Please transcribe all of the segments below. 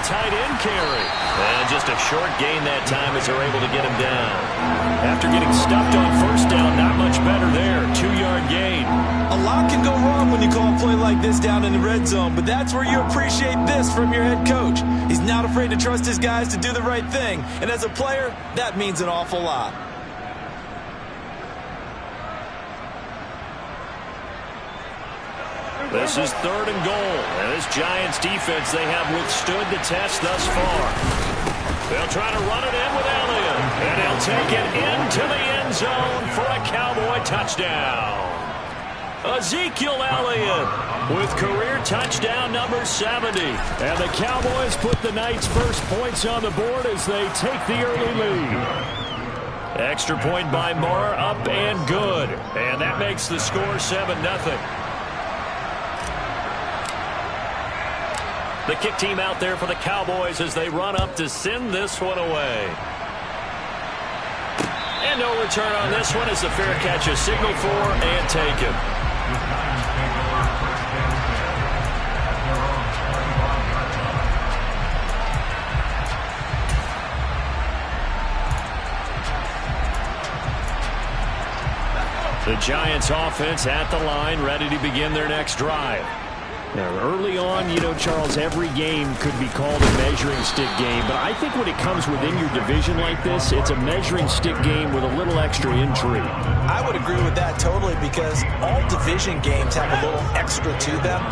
tight end carry. And just a short gain that time as they're able to get him down. After getting stuffed on first down, not much better there. 2-yard gain. A lot can go wrong when you call a play like this down in the red zone, but that's where you appreciate this from your head coach. He's not afraid to trust his guys to do the right thing, and as a player, that means an awful lot. This is 3rd and goal, and this Giants defense, they have withstood the test thus far. They'll try to run it in with Elliott, and he'll take it into the end zone for a Cowboy touchdown. Ezekiel Elliott with career touchdown number 70. And the Cowboys put the night's first points on the board as they take the early lead. Extra point by Moore, up and good. And that makes the score 7-0. The kick team out there for the Cowboys as they run up to send this one away. And no return on this one as the fair catch is signaled for and taken. The Giants offense at the line, ready to begin their next drive. Now, early on, you know, Charles, every game could be called a measuring stick game, but I think when it comes within your division like this, it's a measuring stick game with a little extra intrigue. I would agree with that totally because all division games have a little extra to them.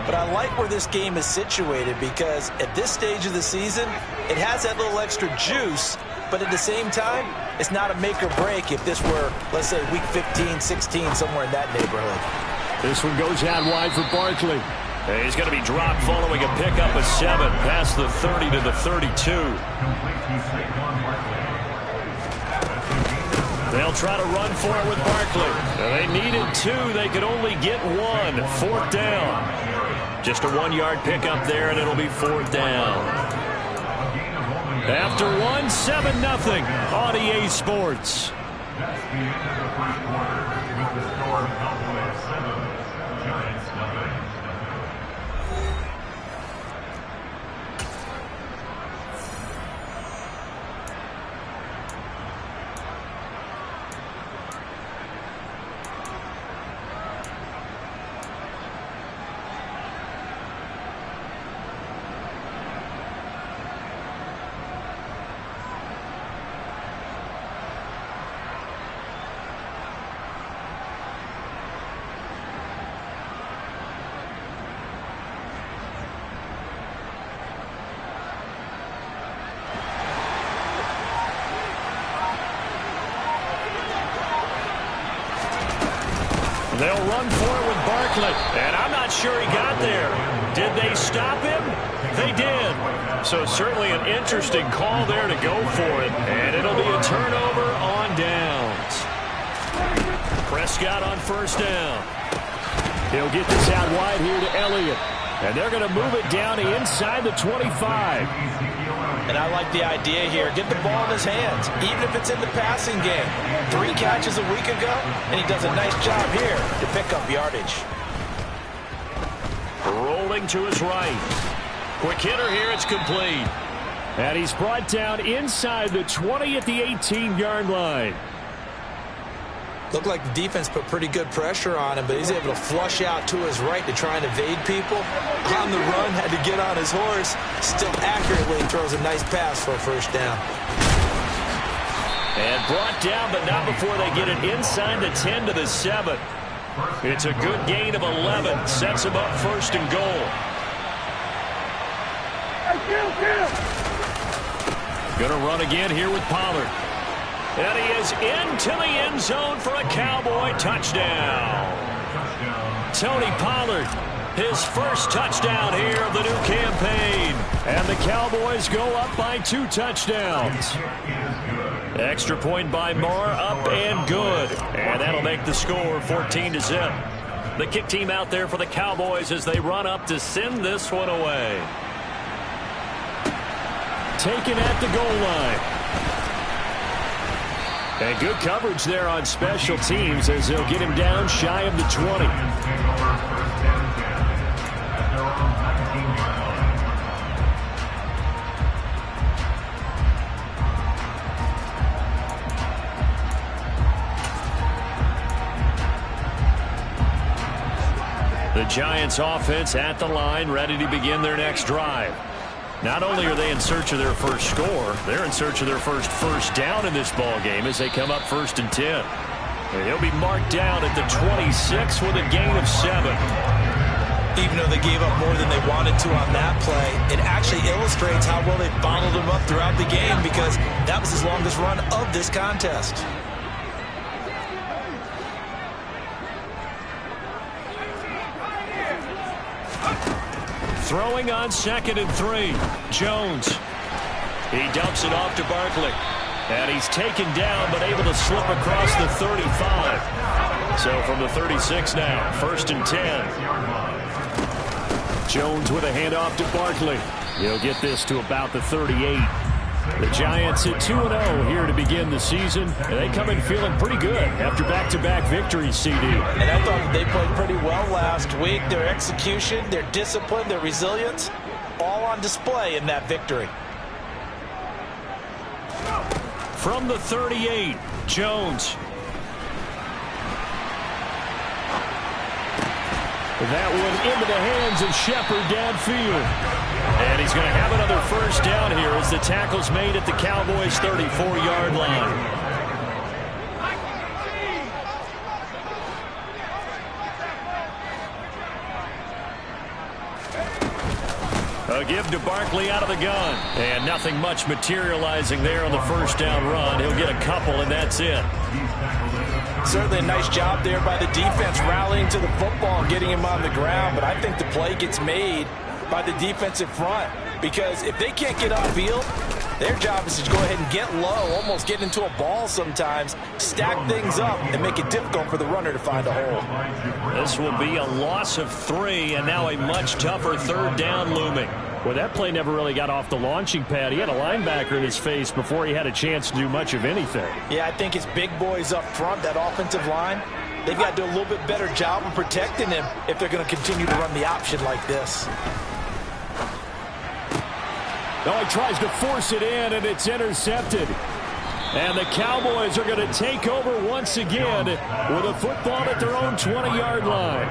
But I like where this game is situated because at this stage of the season, it has that little extra juice, but at the same time, it's not a make or break if this were, let's say, week 15, 16, somewhere in that neighborhood. This one goes out wide for Barkley. And he's going to be dropped following a pickup of 7 past the 30 to the 32. They'll try to run for it with Barkley. They needed 2. They could only get 1. 4th down. Just a 1-yard pickup there, and it'll be 4th down. After 1, 7-0 on EA Sports. They'll run for it with Barkley, and I'm not sure he got there. Did they stop him? They did. So certainly an interesting call there to go for it, and it'll be a turnover on downs. Prescott on first down. He'll get this out wide here to Elliott, and they're going to move it down to inside the 25. And I like the idea here. Get the ball in his hands, even if it's in the passing game. 3 catches a week ago, and he does a nice job here to pick up yardage. Rolling to his right. Quick hitter here, it's complete. And he's brought down inside the 20 at the 18-yard line. Looked like the defense put pretty good pressure on him, but he's able to flush out to his right to try and evade people. On the run, had to get on his horse. Still accurately throws a nice pass for a first down. And brought down, but not before they get it inside the 10 to the 7. It's a good gain of 11. Sets him up first and goal. Gonna run again here with Pollard. And he is into the end zone for a Cowboy touchdown. Tony Pollard, his first touchdown here of the new campaign. And the Cowboys go up by 2 touchdowns. Extra point by Moore, up and good. And that'll make the score 14-0. The kick team out there for the Cowboys as they run up to send this one away. Taken at the goal line. And good coverage there on special teams as they'll get him down shy of the 20. The Giants offense at the line, ready to begin their next drive. Not only are they in search of their first score, they're in search of their first down in this ball game as they come up 1st and 10. And he'll be marked down at the 26 with a gain of 7. Even though they gave up more than they wanted to on that play, it actually illustrates how well they bottled them up throughout the game, because that was his longest run of this contest. Throwing on 2nd and 3. Jones. He dumps it off to Barkley. And he's taken down, but able to slip across the 35. So from the 36 now, 1st and 10. Jones with a handoff to Barkley. He'll get this to about the 38. The Giants at 2-0 here to begin the season. And they come in feeling pretty good after back-to-back victories, CD. And I thought they played pretty well last week. Their execution, their discipline, their resilience, all on display in that victory. From the 38, Jones. That one into the hands of Shepard downfield. And he's going to have another first down here as the tackle's made at the Cowboys' 34-yard line. A give to Barkley out of the gun. And nothing much materializing there on the first down run. He'll get a couple, and that's it. Certainly a nice job there by the defense rallying to the football and getting him on the ground. But I think the play gets made by the defensive front, because if they can't get upfield, their job is to go ahead and get low, almost get into a ball sometimes, stack things up, and make it difficult for the runner to find a hole. This will be a loss of 3, and now a much tougher 3rd down looming. Well, that play never really got off the launching pad. He had a linebacker in his face before he had a chance to do much of anything. Yeah, I think his big boys up front, that offensive line, they've got to do a little bit better job of protecting him if they're going to continue to run the option like this. Now he tries to force it in, and it's intercepted. And the Cowboys are going to take over once again with a football at their own 20-yard line.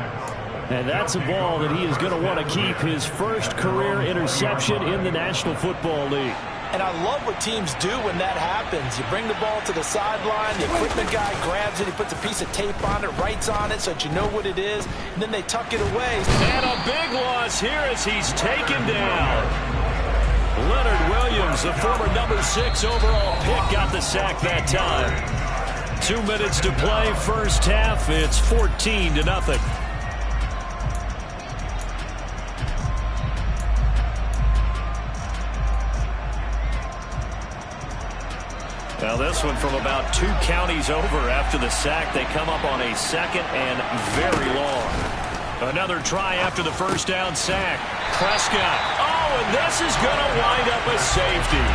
And that's a ball that he is going to want to keep, his first career interception in the National Football League. And I love what teams do when that happens. You bring the ball to the sideline, the equipment guy grabs it, he puts a piece of tape on it, writes on it so that you know what it is, and then they tuck it away. And a big loss here as he's taken down. Leonard Williams, the former number 6 overall pick, got the sack that time. 2 minutes to play, first half. It's 14-0. Now this one from about 2 counties over after the sack. They come up on a 2nd and very long. Another try after the first down sack. Prescott. Oh, and this is going to wind up a safety.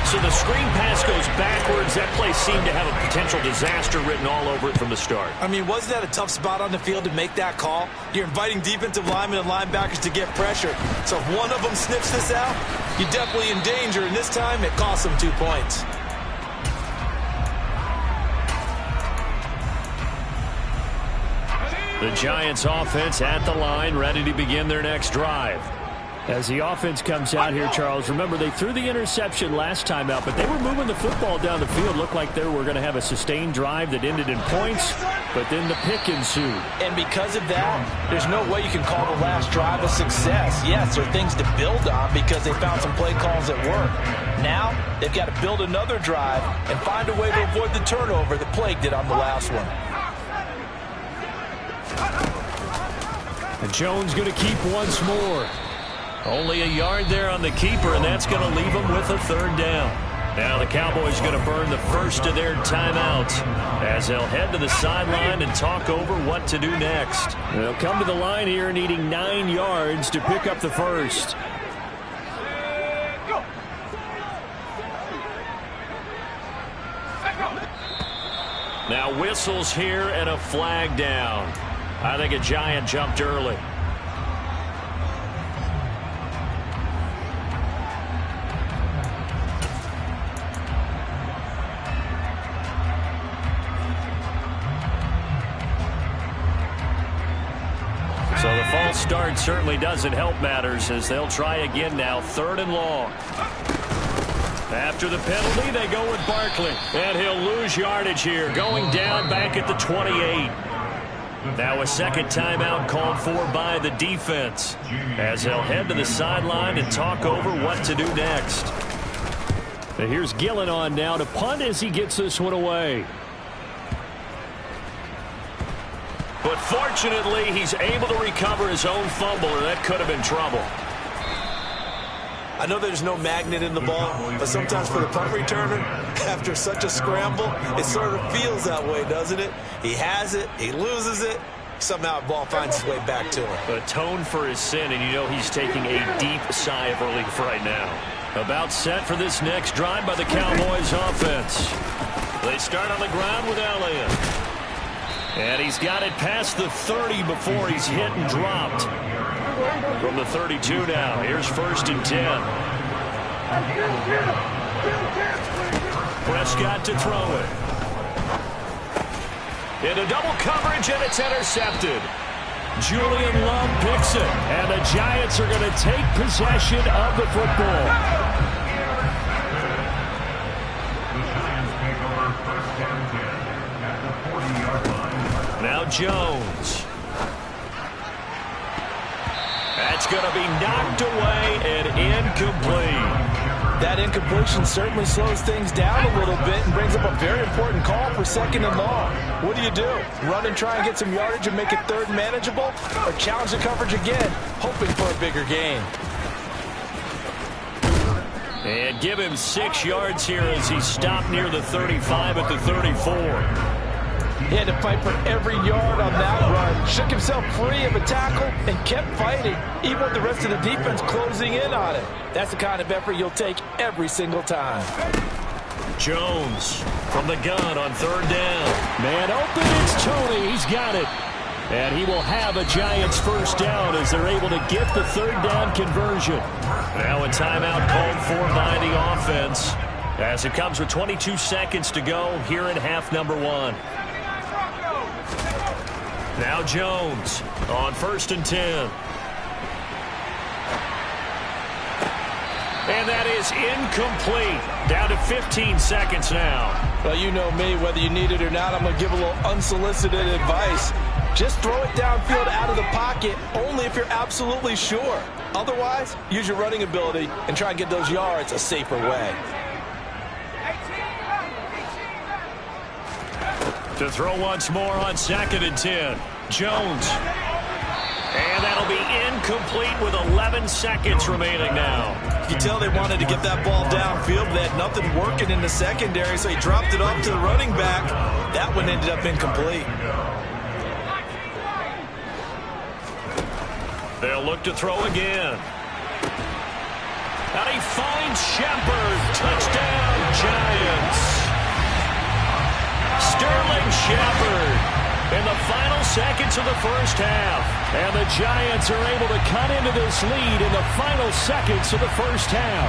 So the screen pass goes backwards. That play seemed to have a potential disaster written all over it from the start. I mean, wasn't that a tough spot on the field to make that call? You're inviting defensive linemen and linebackers to get pressure. So if one of them sniffs this out, you're definitely in danger. And this time, it cost them 2 points. The Giants offense at the line, ready to begin their next drive. As the offense comes out here, Charles, remember they threw the interception last time out, but they were moving the football down the field. Looked like they were going to have a sustained drive that ended in points, but then the pick ensued. And because of that, there's no way you can call the last drive a success. Yes, there are things to build on because they found some play calls that work. Now, they've got to build another drive and find a way to avoid the turnover that plagued it on the last one. And Jones going to keep once more. Only a yard there on the keeper, and that's going to leave them with a 3rd down. Now the Cowboys going to burn the first of their timeouts as they'll head to the sideline and talk over what to do next. They'll come to the line here needing 9 yards to pick up the first. Now whistles here and a flag down. I think a Giant jumped early. So the false start certainly doesn't help matters as they'll try again now, 3rd and long. After the penalty, they go with Barkley. And he'll lose yardage here, going down back at the 28. Now a second timeout called for by the defense as they'll head to the sideline and talk over what to do next. And here's Gillen on now to punt as he gets this one away. But fortunately, he's able to recover his own fumble, or that could have been trouble. I know there's no magnet in the ball, but sometimes for the punt returner, after such a scramble, it sort of feels that way, doesn't it? He has it, he loses it, somehow the ball finds its way back to him. Atone for his sin, and you know he's taking a deep sigh of relief right now. About set for this next drive by the Cowboys offense. They start on the ground with Elliott. And he's got it past the 30 before he's hit and dropped. From the 32 now, here's 1st and 10. Prescott to throw it. Into double coverage, and it's intercepted. Julian Love picks it, and the Giants are going to take possession of the football. Now Jones. That's going to be knocked away and incomplete. That incompletion certainly slows things down a little bit and brings up a very important call for 2nd and long. What do? Run and try and get some yardage and make it 3rd manageable? Or challenge the coverage again, hoping for a bigger gain? And give him 6 yards here as he stopped near the 35 at the 34. He had to fight for every yard on that run. Shook himself free of a tackle and kept fighting, even with the rest of the defense closing in on him. That's the kind of effort you'll take every single time. Jones from the gun on 3rd down. Man open, it's Tony. He's got it. And he will have a Giants 1st down as they're able to get the 3rd down conversion. Now a timeout called for by the offense as it comes with 22 seconds to go here in half number 1. Now Jones on 1st and 10. And that is incomplete. Down to 15 seconds now. Well, you know me, whether you need it or not, I'm going to give a little unsolicited advice. Just throw it downfield out of the pocket, only if you're absolutely sure. Otherwise, use your running ability and try and get those yards a safer way. To throw once more on 2nd and 10. Jones. And that'll be incomplete with 11 seconds remaining now. You can tell they wanted to get that ball downfield, but they had nothing working in the secondary, so he dropped it off to the running back. That one ended up incomplete. They'll look to throw again. And he finds Shepard. Touchdown, Giants. Sterling Shepard in the final seconds of the 1st half. And the Giants are able to cut into this lead in the final seconds of the 1st half.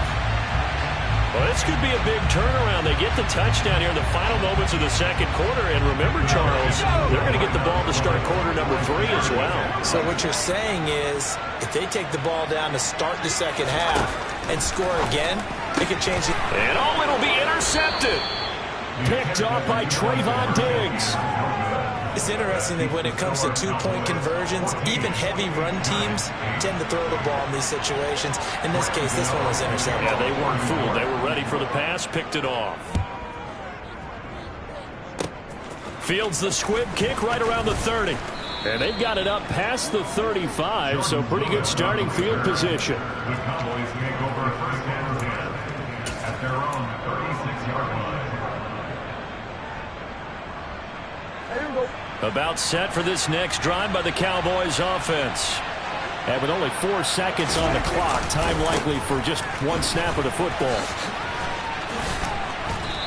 Well, this could be a big turnaround. They get the touchdown here in the final moments of the 2nd quarter. And remember, Charles, they're going to get the ball to start quarter number 3 as well. So what you're saying is if they take the ball down to start the 2nd half and score again, it could change it. And it'll be intercepted. Picked off by Trayvon Diggs. It's interesting that when it comes to 2-point conversions, even heavy run teams tend to throw the ball in these situations. In this case, this one was intercepted. Yeah, they weren't fooled. They were ready for the pass, picked it off. Fields the squib kick right around the 30. And they've got it up past the 35, so pretty good starting field position. The Cowboys make over 1st and 10 at their own 36-yard line. About set for this next drive by the Cowboys offense. And with only 4 seconds on the clock, time likely for just 1 snap of the football.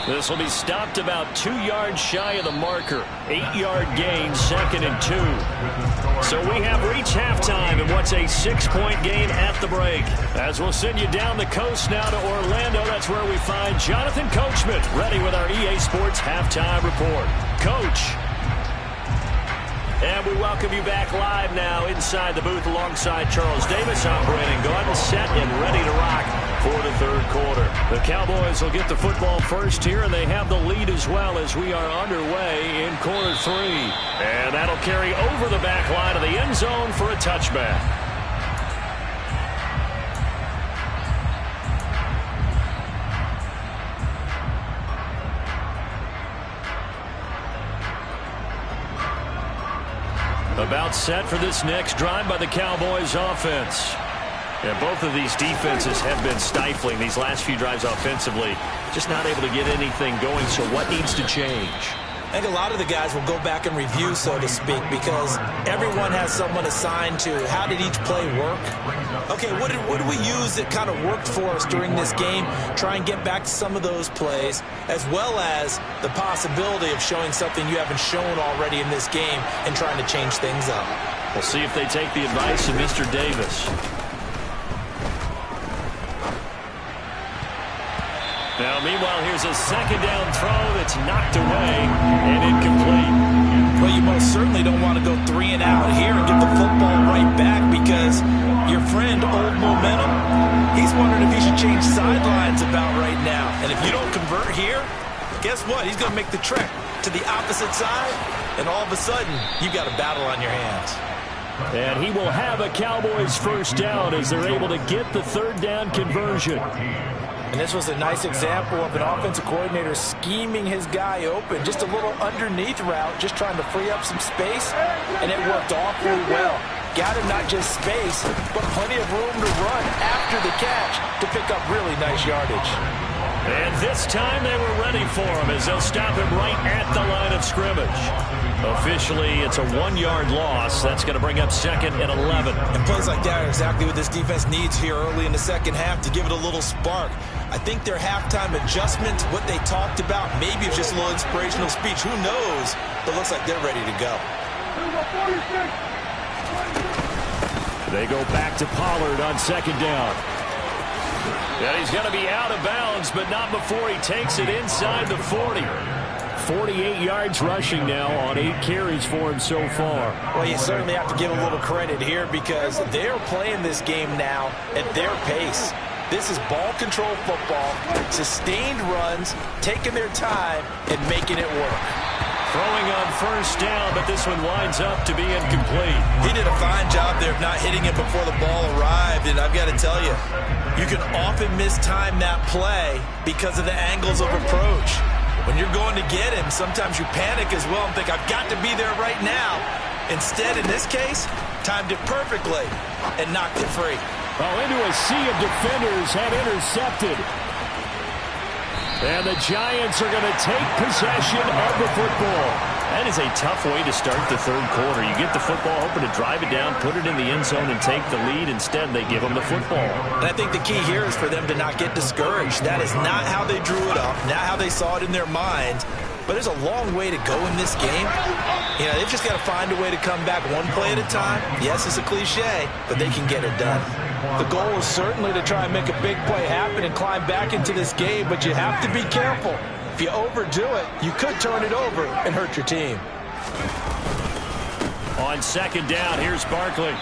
This will be stopped about 2 yards shy of the marker. 8-yard gain, 2nd and 2. So we have reached halftime in what's a 6-point game at the break. As we'll send you down the coast now to Orlando, that's where we find Jonathan Coachman ready with our EA Sports halftime report. Coach. And we welcome you back live now inside the booth alongside Charles Davis. I'm Brandon Gaudin, set and ready to rock for the third quarter. The Cowboys will get the football first here, and they have the lead as well as we are underway in quarter three. And that'll carry over the back line of the end zone for a touchback. About set for this next drive by the Cowboys offense. And both of these defenses have been stifling these last few drives offensively. Just not able to get anything going, so what needs to change? I think a lot of the guys will go back and review, so to speak, because everyone has someone assigned to how did each play work. Okay, what did we use that kind of worked for us during this game? Try and get back to some of those plays, as well as the possibility of showing something you haven't shown already in this game and trying to change things up. We'll see if they take the advice of Mr. Davis. Now, meanwhile, here's a second down throw that's knocked away and incomplete. Well, you most certainly don't want to go 3 and out here and get the football right back, because your friend, Old Momentum, he's wondering if he should change sidelines about right now. And if you don't convert here, guess what? He's going to make the trek to the opposite side, and all of a sudden, you've got a battle on your hands. And he will have a Cowboys first down as they're able to get the third down conversion. And this was a nice example of an offensive coordinator scheming his guy open. Just a little underneath route, just trying to free up some space, and it worked awfully well. Got him not just space, but plenty of room to run after the catch to pick up really nice yardage. And this time they were ready for him as they'll stop him right at the line of scrimmage. Officially, it's a 1-yard loss. That's going to bring up 2nd and 11. And plays like that are exactly what this defense needs here early in the second half to give it a little spark. I think their halftime adjustments, what they talked about, maybe it's just a little inspirational speech. Who knows? But it looks like they're ready to go. They go back to Pollard on second down. And he's going to be out of bounds, but not before he takes it inside the 40. 48 yards rushing now on 8 carries for him so far. Well, you certainly have to give a little credit here, because they're playing this game now at their pace. This is ball control football, sustained runs, taking their time, and making it work. Throwing on first down, but this one winds up to be incomplete. He did a fine job there of not hitting it before the ball arrived, and I've got to tell you, you can often mistime that play because of the angles of approach. When you're going to get him, sometimes you panic as well and think, I've got to be there right now. Instead, in this case, timed it perfectly and knocked it free. Well, into a sea of defenders had intercepted. And the Giants are going to take possession of the football. That is a tough way to start the third quarter. You get the football, hoping to drive it down, put it in the end zone, and take the lead. Instead, they give them the football. And I think the key here is for them to not get discouraged. That is not how they drew it up, not how they saw it in their mind. But there's a long way to go in this game. You know, they've just got to find a way to come back one play at a time. Yes, it's a cliche, but they can get it done. The goal is certainly to try and make a big play happen and climb back into this game, but you have to be careful. If you overdo it, you could turn it over and hurt your team. On second down, here's Barkley.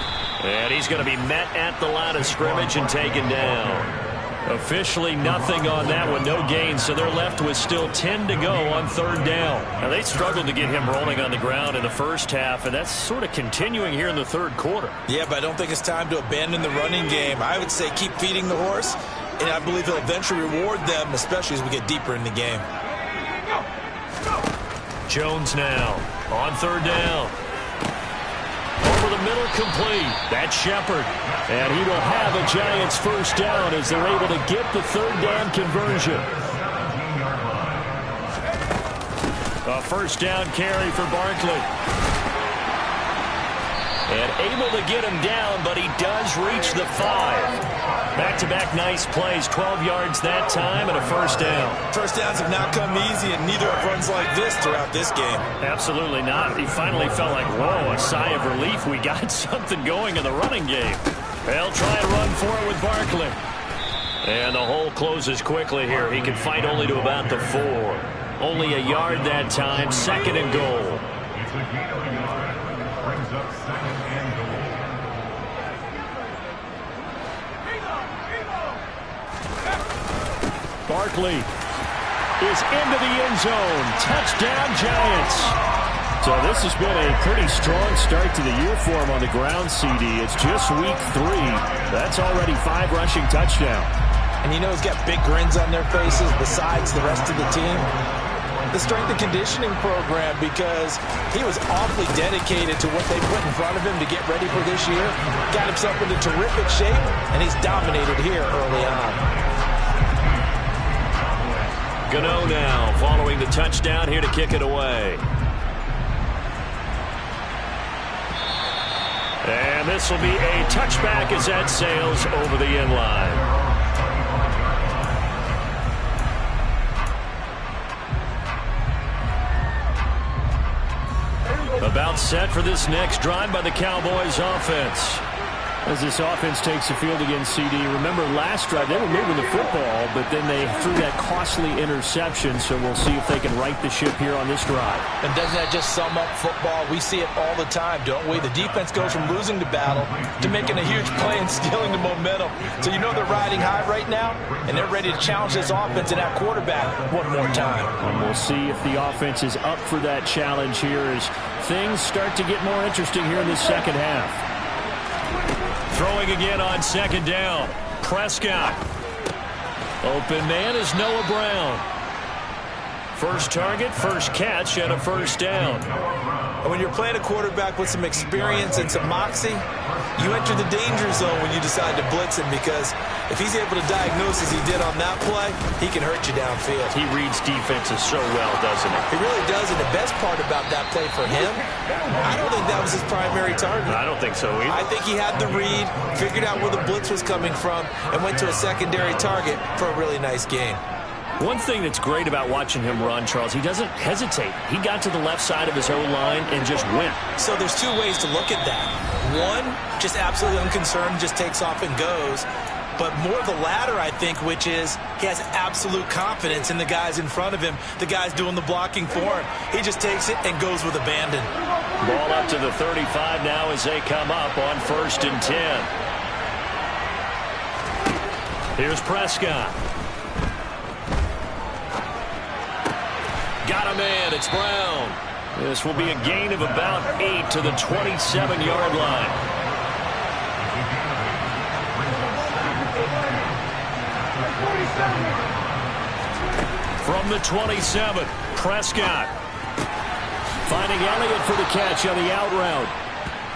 And he's going to be met at the line of scrimmage and taken down. Officially nothing on that one, no gain, so they're left with still 10 to go on third down. Now, they struggled to get him rolling on the ground in the first half, and that's sort of continuing here in the third quarter. Yeah, but I don't think it's time to abandon the running game. I would say keep feeding the horse, and I believe he'll eventually reward them, especially as we get deeper in the game. Jones now on third down. Over the middle, complete. That's Shepard. And he will have a Giants first down as they're able to get the third down conversion. A first down carry for Barkley. And able to get him down, but he does reach the 5. Back-to-back nice plays, 12 yards that time and a first down. First downs have not come easy, and neither have runs like this throughout this game. Absolutely not. He finally felt like, whoa, a sigh of relief. We got something going in the running game. They'll try and run for it with Barkley. And the hole closes quickly here. He can fight only to about the 4. Only a yard that time, second and goal. Barkley is into the end zone. Touchdown, Giants. So this has been a pretty strong start to the year for him on the ground, CD. It's just week 3. That's already 5 rushing touchdowns. And you know he's got big grins on their faces besides the rest of the team. The strength and conditioning program, because he was awfully dedicated to what they put in front of him to get ready for this year. Got himself into terrific shape, and he's dominated here early on. Gano now following the touchdown here to kick it away. And this will be a touchback as that sails over the end line. About set for this next drive by the Cowboys offense. As this offense takes the field against CD. Remember last drive they were moving the football, but then they threw that costly interception, so we'll see if they can right the ship here on this drive. And doesn't that just sum up football? We see it all the time, don't we? The defense goes from losing the battle to making a huge play and stealing the momentum. So you know they're riding high right now, and they're ready to challenge this offense and that quarterback one more time. And we'll see if the offense is up for that challenge here as things start to get more interesting here in the second half. Throwing again on second down. Prescott. Open man is Noah Brown. First target, first catch, and a first down. And when you're playing a quarterback with some experience and some moxie, you enter the danger zone when you decide to blitz him, because if he's able to diagnose as he did on that play, he can hurt you downfield. He reads defenses so well, doesn't he? He really does, and the best part about that play for him, I don't think that was his primary target. I don't think so either. I think he had the read, figured out where the blitz was coming from, and went to a secondary target for a really nice game. One thing that's great about watching him run, Charles, he doesn't hesitate. He got to the left side of his O-line and just went. So there's 2 ways to look at that. One, just absolutely unconcerned, just takes off and goes. But more the latter, I think, which is he has absolute confidence in the guys in front of him, the guys doing the blocking for him. He just takes it and goes with abandon. Ball up to the 35 now as they come up on 1st and 10. Here's Prescott. Got a man. It's Brown. This will be a gain of about 8 to the 27-yard line. From the 27, Prescott. Finding Elliott for the catch on the out route.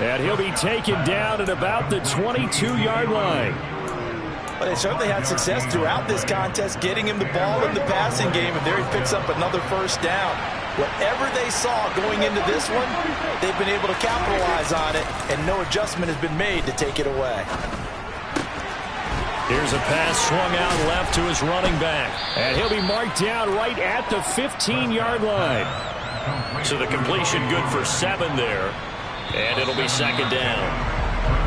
And he'll be taken down at about the 22-yard line. But they certainly had success throughout this contest, getting him the ball in the passing game, and there he picks up another first down. Whatever they saw going into this one, they've been able to capitalize on it, and no adjustment has been made to take it away. Here's a pass swung out left to his running back, and he'll be marked down right at the 15-yard line. So the completion good for 7 there, and it'll be second down.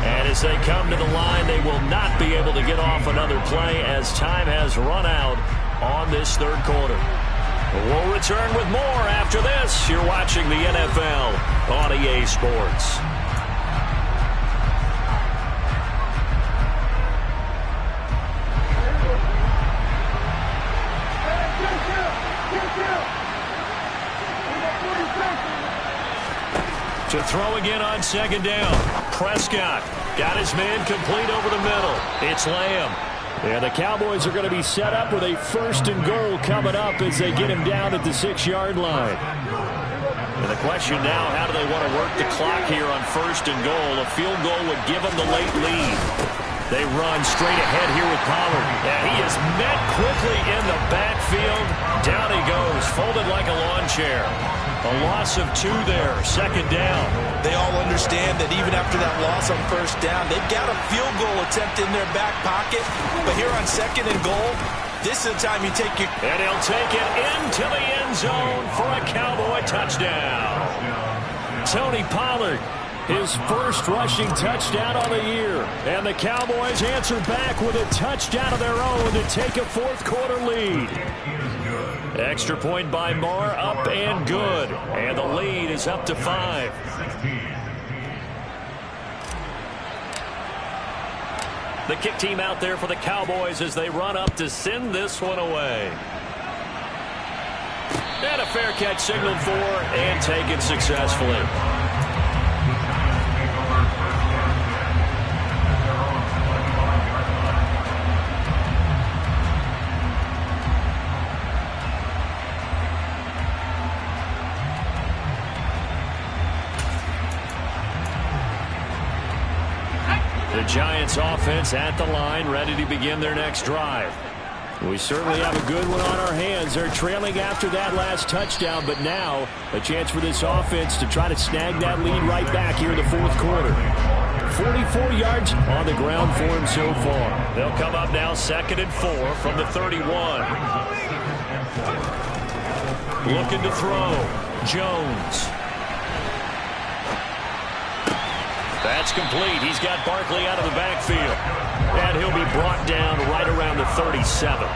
And as they come to the line, they will not be able to get off another play as time has run out on this third quarter. We'll return with more after this. You're watching the NFL on EA Sports. To throw again on second down. Prescott got his man complete over the middle. It's Lamb. And the Cowboys are going to be set up with a 1st and goal coming up as they get him down at the 6-yard line. And the question now, how do they want to work the clock here on 1st and goal? A field goal would give them the late lead. They run straight ahead here with Pollard. And he is met quickly in the backfield. Down he goes, folded like a lawn chair. A loss of 2 there, second down. They all understand that even after that loss on first down, they've got a field goal attempt in their back pocket. But here on 2nd and goal, this is the time you take your... And he'll take it into the end zone for a Cowboy touchdown. Tony Pollard, his first rushing touchdown on the year. And the Cowboys answer back with a touchdown of their own to take a 4th quarter lead. Extra point by Moore, up and good. And the lead is up to 5. The kick team out there for the Cowboys as they run up to send this one away. And a fair catch signaled for and taken successfully. The Giants offense at the line, ready to begin their next drive. We certainly have a good one on our hands. They're trailing after that last touchdown, but now a chance for this offense to try to snag that lead right back here in the fourth quarter. 44 yards on the ground for him so far. They'll come up now 2nd and 4 from the 31. Looking to throw. Jones. That's complete. He's got Barkley out of the backfield. And he'll be brought down right around the 37.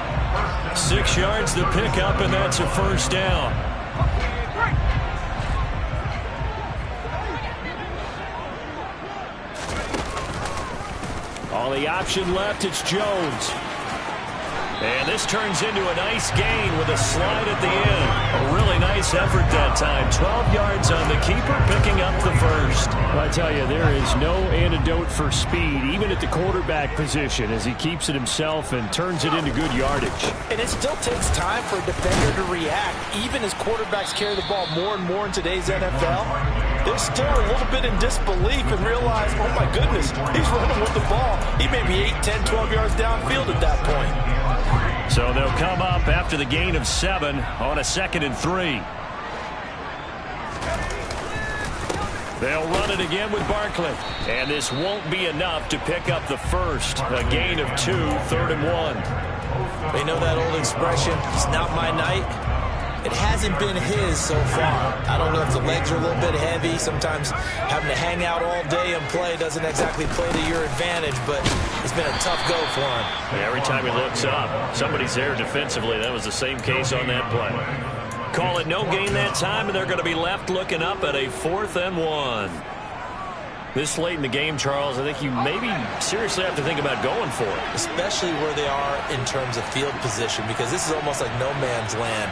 6 yards to pick up, and that's a first down. On the option left, it's Jones. And this turns into a nice gain with a slide at the end. A really nice effort that time. 12 yards on the keeper, picking up the first. Well, I tell you, there is no antidote for speed, even at the quarterback position, as he keeps it himself and turns it into good yardage. And it still takes time for a defender to react. Even as quarterbacks carry the ball more and more in today's NFL, they're still a little bit in disbelief and realize, oh my goodness, he's running with the ball. He may be 8, 10, 12 yards downfield at that point. So they'll come up after the gain of 7 on a 2nd and 3. They'll run it again with Barkley. And this won't be enough to pick up the first. A gain of 2, 3rd and 1. They know that old expression, it's not my night. It hasn't been his so far. I don't know if the legs are a little bit heavy. Sometimes having to hang out all day and play doesn't exactly play to your advantage, but it's been a tough go for him. Every time he looks up, somebody's there defensively. That was the same case on that play. Call it no gain that time, and they're going to be left looking up at a 4th and 1. This late in the game, Charles, I think you maybe seriously have to think about going for it. Especially where they are in terms of field position, because this is almost like no man's land.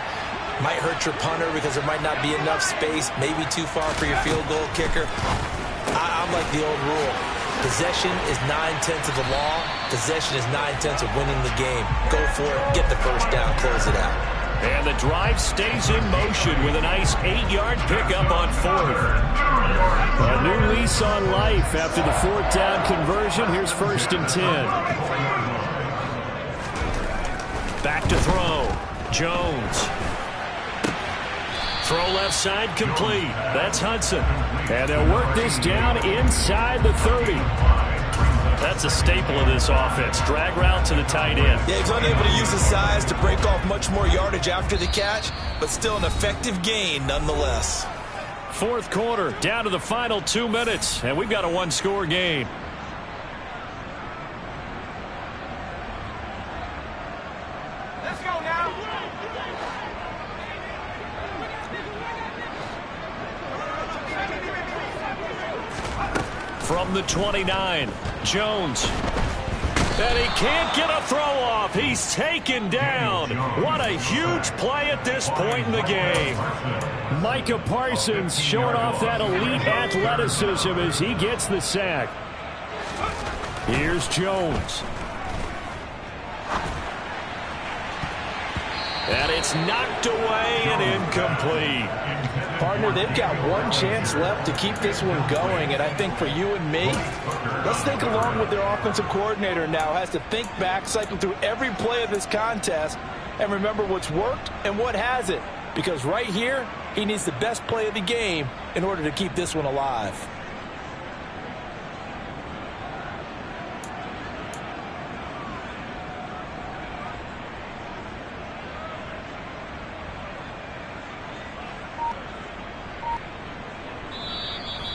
Might hurt your punter because there might not be enough space, maybe too far for your field goal kicker. I'm like the old rule. Possession is 9/10 of the law. Possession is 9/10 of winning the game. Go for it, get the first down, close it out. And the drive stays in motion with a nice 8-yard pickup on 4th. A new lease on life after the 4th down conversion. Here's 1st and 10. Back to throw. Jones. Throw left side complete. That's Hudson. And they'll work this down inside the 30. That's a staple of this offense. Drag route to the tight end. Yeah, he's unable to use his size to break off much more yardage after the catch, but still an effective gain nonetheless. 4th quarter, down to the final 2 minutes, and we've got a 1-score game. Let's go now. From the 29, Jones. And he can't get a throw off. He's taken down. What a huge play at this point in the game. Micah Parsons showing off that elite athleticism as he gets the sack. Here's Jones. And it's knocked away and incomplete. Partner, they've got one chance left to keep this one going, and I think for you and me, let's think along with their offensive coordinator now. Has to think back, cycle through every play of this contest, and remember what's worked and what hasn't. Because right here, he needs the best play of the game in order to keep this one alive.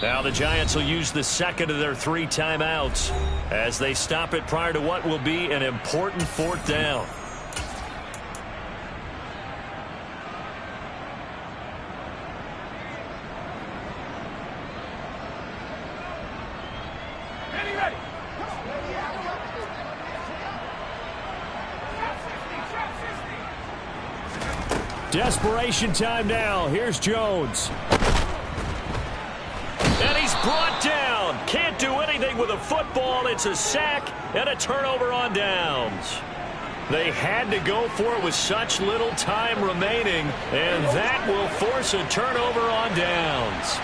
Now the Giants will use the 2nd of their 3 timeouts as they stop it prior to what will be an important 4th down. Desperation time now. Here's Jones. And he's brought down. Can't do anything with a football. It's a sack and a turnover on downs. They had to go for it with such little time remaining, and that will force a turnover on downs.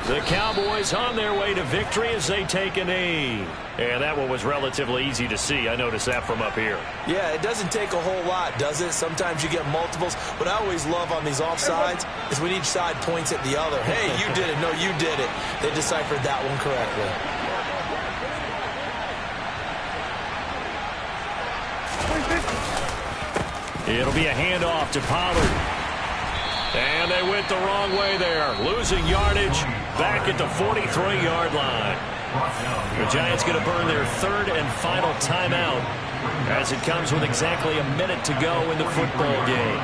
The Cowboys on their way to victory as they take a knee. And that one was relatively easy to see. I noticed that from up here. Yeah, it doesn't take a whole lot, does it? Sometimes you get multiples. What I always love on these offsides is when each side points at the other. Hey, you did it. No, you did it. They deciphered that one correctly. It'll be a handoff to Pollard. And they went the wrong way there. Losing yardage back at the 43-yard line. The Giants going to burn their third and final timeout as it comes with exactly a minute to go in the football game.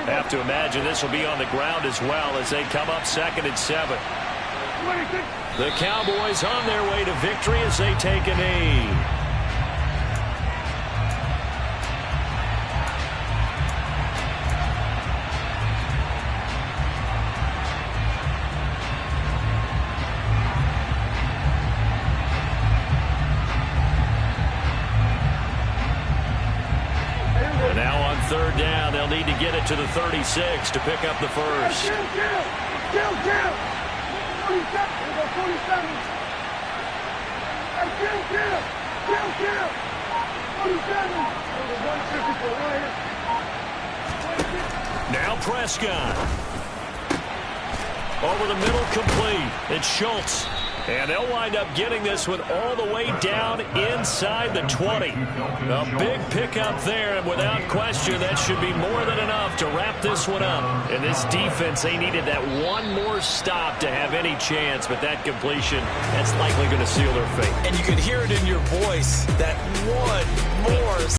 Have to imagine this will be on the ground as well as they come up 2nd and 7. The Cowboys on their way to victory as they take a knee. And now on 3rd down, they'll need to get it to the 36 to pick up the first. Now Prescott. Over the middle, complete. It's Schultz. And they'll wind up getting this one all the way down inside the 20. A big pickup there, and without question, that should be more than enough to wrap this one up. And this defense, they needed that one more stop to have any chance, but that completion, that's likely going to seal their fate. And you can hear it in your voice, that one more